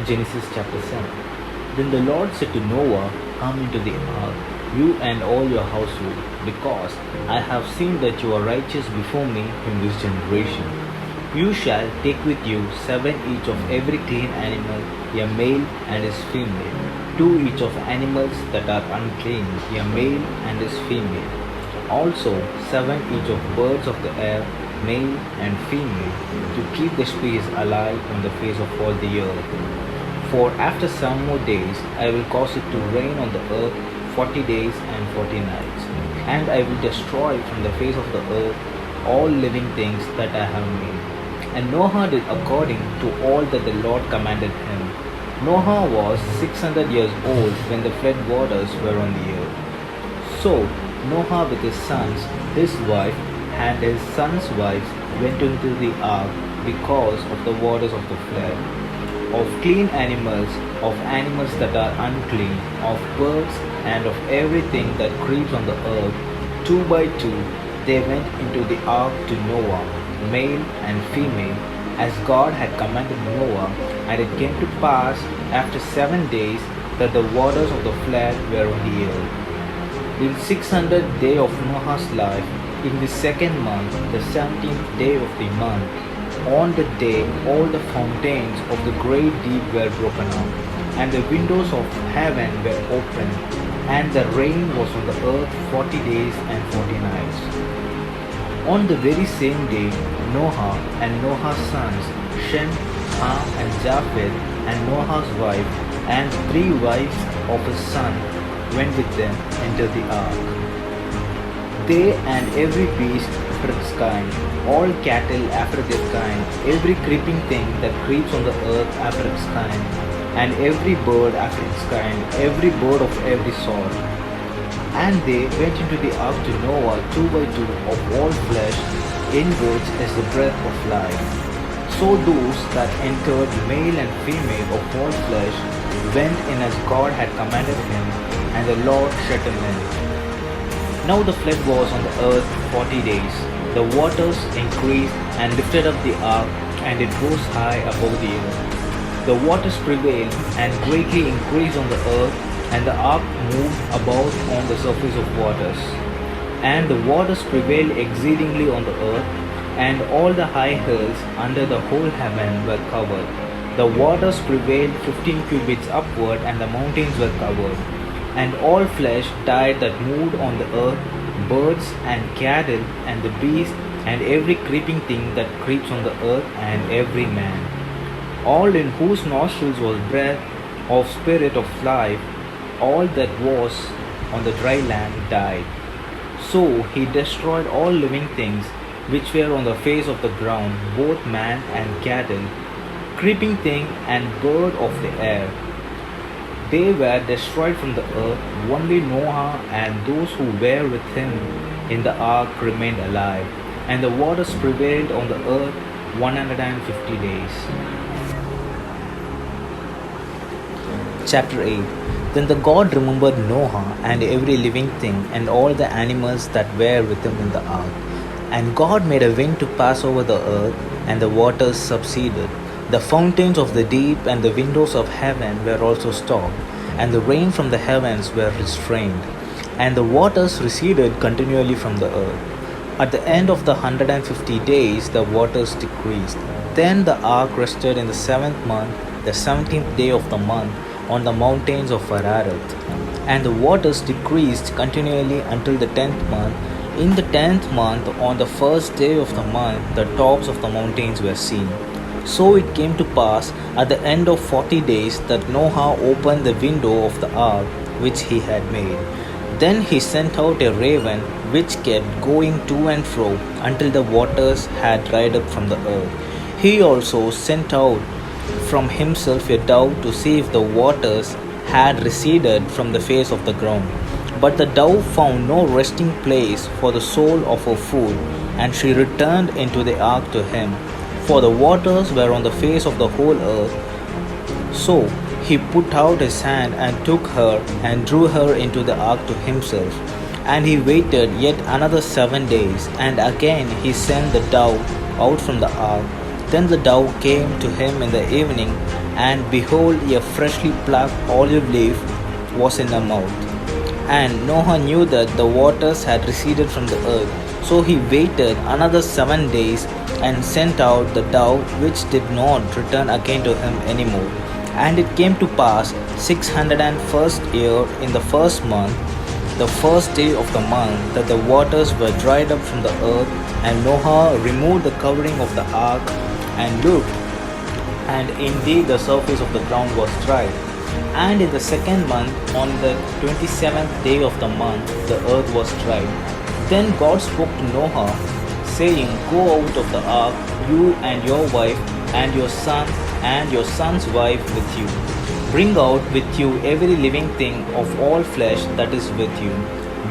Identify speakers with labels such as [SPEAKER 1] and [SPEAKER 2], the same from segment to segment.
[SPEAKER 1] Genesis chapter 7. Then the Lord said to Noah, "Come into the ark, you and all your household, because I have seen that you are righteous before me in this generation. You shall take with you 7 each of every clean animal, a male and his female, 2 each of animals that are unclean, a male and his female. Also 7 each of birds of the air, male and female, to keep the species alive on the face of all the earth. For after some more days I will cause it to rain on the earth 40 days and 40 nights, and I will destroy from the face of the earth all living things that I have made." And Noah did according to all that the Lord commanded him. Noah was 600 years old when the flood waters were on the earth. So Noah with his sons, his wife, and his sons' wives went into the ark because of the waters of the flood. Of clean animals, of animals that are unclean, of birds, and of everything that creeps on the earth, 2 by 2, they went into the ark to Noah, male and female, as God had commanded Noah. And it came to pass after 7 days that the waters of the flood were on the earth. The 600th day of Noah's life, in the second month, the 17th day of the month, on the day all the fountains of the great deep were broken up, and the windows of heaven were opened, and the rain was on the earth 40 days and 40 nights. On the very same day, Noah and Noah's sons, Shem, Ham, and Japheth, and Noah's wife, and 3 wives of his son, went with them into the ark. They and every beast after its kind, all cattle after their kind, every creeping thing that creeps on the earth after its kind, and every bird after its kind, every bird of every sort. And they went into the ark to Noah 2 by 2 of all flesh, in which is the breath of life. So those that entered, male and female of all flesh, went in as God had commanded him, and the Lord shut him in. Now the flood was on the earth 40 days. The waters increased and lifted up the ark, and it rose high above the earth. The waters prevailed and greatly increased on the earth, and the ark moved about on the surface of waters. And the waters prevailed exceedingly on the earth, and all the high hills under the whole heaven were covered. The waters prevailed 15 cubits upward, and the mountains were covered. And all flesh died that moved on the earth, birds and cattle and the beast and every creeping thing that creeps on the earth, and every man. All in whose nostrils was breath of spirit of life, all that was on the dry land died. So he destroyed all living things which were on the face of the ground, both man and cattle, creeping thing and bird of the air. They were destroyed from the earth. Only Noah and those who were with him in the ark remained alive, and the waters prevailed on the earth 150 days. Chapter 8. Then the God remembered Noah and every living thing and all the animals that were with him in the ark. And God made a wind to pass over the earth, and the waters subsided. The fountains of the deep and the windows of heaven were also stopped, and the rain from the heavens were restrained, and the waters receded continually from the earth. At the end of the 150 days, the waters decreased. Then the ark rested in the 7th month, the 17th day of the month, on the mountains of Ararat. And the waters decreased continually until the 10th month. In the 10th month, on the 1st day of the month, the tops of the mountains were seen. So it came to pass at the end of 40 days that Noah opened the window of the ark which he had made. Then he sent out a raven which kept going to and fro until the waters had dried up from the earth. He also sent out from himself a dove to see if the waters had receded from the face of the ground. But the dove found no resting place for the sole of her foot, and she returned into the ark to him. For the waters were on the face of the whole earth. So he put out his hand and took her and drew her into the ark to himself. And he waited yet another 7 days, and again he sent the dove out from the ark. Then the dove came to him in the evening, and behold, a freshly plucked olive leaf was in her mouth. And Noah knew that the waters had receded from the earth. So he waited another 7 days and sent out the dove, which did not return again to him anymore. And it came to pass 601st year in the first month, the first day of the month, that the waters were dried up from the earth. And Noah removed the covering of the ark and looked, and indeed the surface of the ground was dry. And in the second month, on the 27th day of the month, the earth was dried. Then God spoke to Noah, saying, Go out of the ark, you and your wife, and your son, and your son's wife with you. Bring out with you every living thing of all flesh that is with you,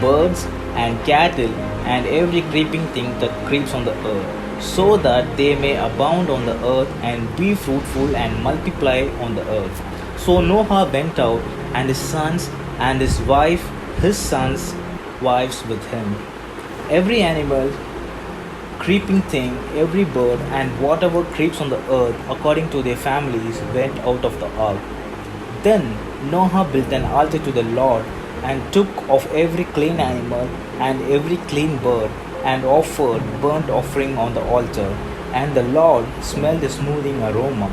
[SPEAKER 1] birds and cattle, and every creeping thing that creeps on the earth, so that they may abound on the earth and be fruitful and multiply on the earth. So Noah went out, and his sons and his wife, his sons' wives with him. Every animal, creeping thing, every bird, and whatever creeps on the earth, according to their families, went out of the ark. Then Noah built an altar to the Lord, and took of every clean animal and every clean bird, and offered burnt offering on the altar. And the Lord smelled a smoothing aroma.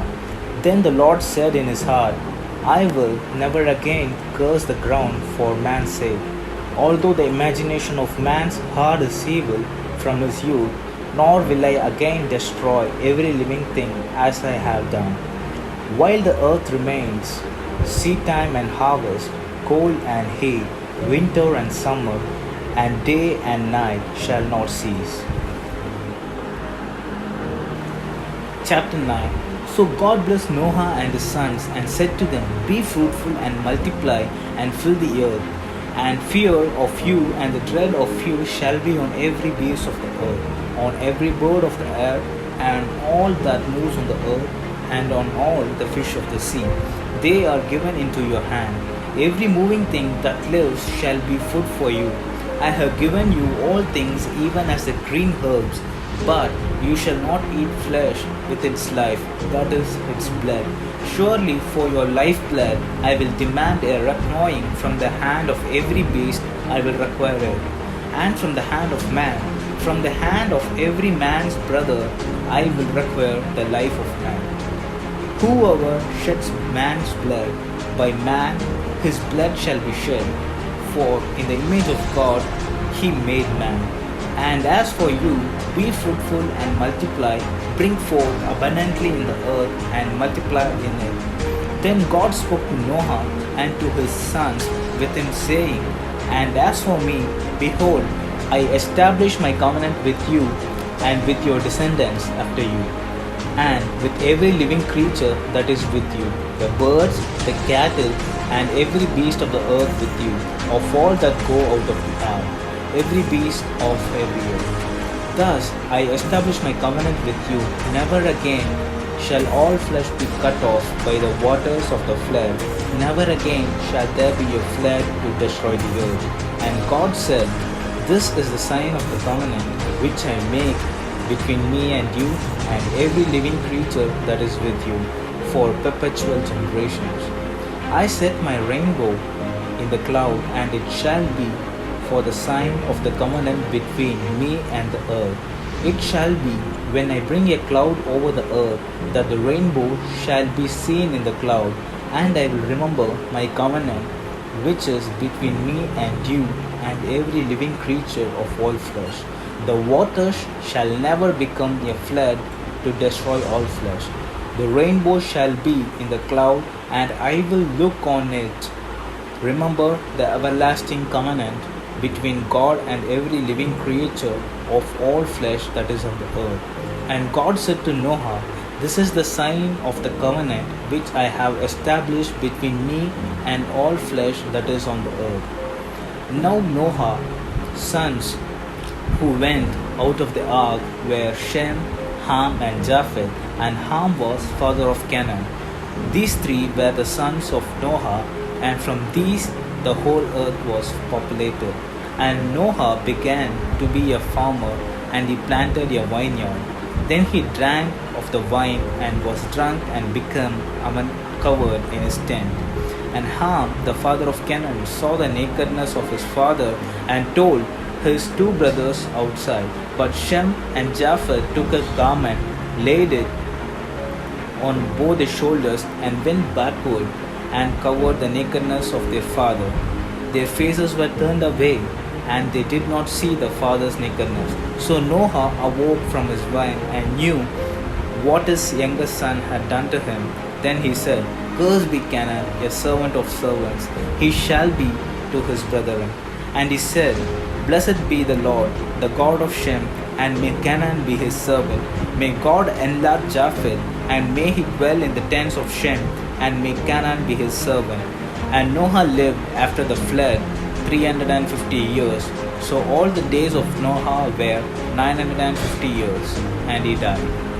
[SPEAKER 1] Then the Lord said in his heart, I will never again curse the ground for man's sake, although the imagination of man's heart is evil from his youth, nor will I again destroy every living thing as I have done. While the earth remains, seedtime and harvest, cold and heat, winter and summer, and day and night shall not cease. Chapter 9. So God blessed Noah and his sons and said to them, Be fruitful and multiply and fill the earth. And fear of you and the dread of you shall be on every beast of the earth, on every bird of the air, and all that moves on the earth, and on all the fish of the sea. They are given into your hand. Every moving thing that lives shall be food for you. I have given you all things, even as the green herbs, but you shall not eat flesh with its life, that is, its blood. Surely for your lifeblood I will demand a reckoning from the hand of every beast, I will require it, and from the hand of man, from the hand of every man's brother, I will require the life of man. Whoever sheds man's blood, by man his blood shall be shed, for in the image of God he made man. And as for you, be fruitful and multiply, bring forth abundantly in the earth and multiply in it. Then God spoke to Noah and to his sons with him, saying, And as for me, behold, I establish my covenant with you and with your descendants after you, and with every living creature that is with you, the birds, the cattle, and every beast of the earth with you, of all that go out of the ark, every beast of every earth. Thus I establish my covenant with you. Never again shall all flesh be cut off by the waters of the flood. Never again shall there be a flood to destroy the earth. And God said, This is the sign of the covenant which I make between me and you and every living creature that is with you for perpetual generations. I set my rainbow in the cloud, and it shall be for the sign of the covenant between me and the earth. It shall be, when I bring a cloud over the earth, that the rainbow shall be seen in the cloud, and I will remember my covenant, which is between me and you and every living creature of all flesh. The waters shall never become a flood to destroy all flesh. The rainbow shall be in the cloud, and I will look on it. Remember the everlasting covenant between God and every living creature of all flesh that is on the earth. And God said to Noah, This is the sign of the covenant which I have established between me and all flesh that is on the earth. Now Noah's sons who went out of the ark were Shem, Ham, and Japheth, and Ham was father of Canaan. These three were the sons of Noah, and from these the whole earth was populated. And Noah began to be a farmer, and he planted a vineyard. Then he drank of
[SPEAKER 2] of the wine and was drunk and became uncovered in his tent. And Ham, the father of Canaan, saw the nakedness of his father and told his two brothers outside. But Shem and Japheth took a garment, laid it on both his shoulders, and went backward and covered the nakedness of their father. Their faces were turned away, and they did not see the father's nakedness. So Noah awoke from his wine and knew what his youngest son had done to him. Then he said, Cursed be Canaan, a servant of servants. He shall be to his brethren. And he said, Blessed be the Lord, the God of Shem, and may Canaan be his servant. May God enlarge Japheth, and may he dwell in the tents of Shem, and may Canaan be his servant. And Noah lived after the flood 350 years. So all the days of Noah were 950 years, and he died.